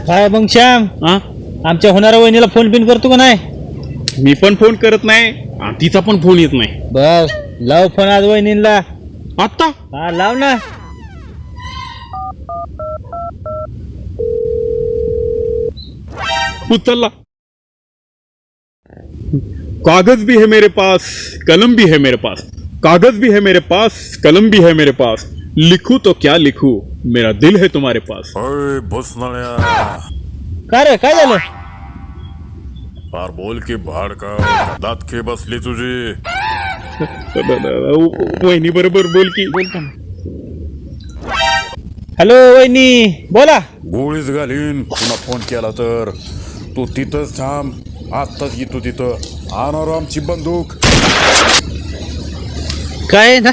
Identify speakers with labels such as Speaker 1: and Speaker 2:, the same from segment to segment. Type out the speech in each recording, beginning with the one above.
Speaker 1: काय मग श्याम
Speaker 2: हा
Speaker 1: आमच्या होणाऱ्या वहिनीला फोन पिन करतो का नाही?
Speaker 2: मी पण फोन करत नाही आणि तिचा पण फोन येत नाही.
Speaker 1: बस लाव फोन आज वहिनीला.
Speaker 2: आत्ता
Speaker 1: हा लाव ना.
Speaker 2: उचलला. कागज भी है मेरे पास, कलम भी है मेरे पास. कागज भी है मेरे पास, कलम भी है मेरे पास. लिखूं तो क्या लिखूं, मेरा दिल है तुम्हारे पास.
Speaker 3: अय भुसनाळ्या,
Speaker 1: काय रे काय झालं?
Speaker 3: फार बोल की भाड का दातके बसली तुझी.
Speaker 2: वहिनी बरोबर बोल की.
Speaker 1: हॅलो वहिनी बोला.
Speaker 3: गोळीच घालीन पुन्हा फोन केला तर. तू तिथंच थांब, आत्ताच येतो तिथं. आणणार आमची बंदूक.
Speaker 1: काय ना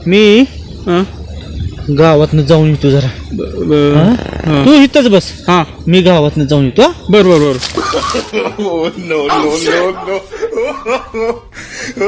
Speaker 1: मी
Speaker 2: हा?
Speaker 1: गावातनं जाऊन येतो जरा.
Speaker 2: हा?
Speaker 1: तू इथंच बस.
Speaker 2: हा
Speaker 1: मी गावातनं जाऊन येतो.
Speaker 2: बर बर बर.
Speaker 3: no.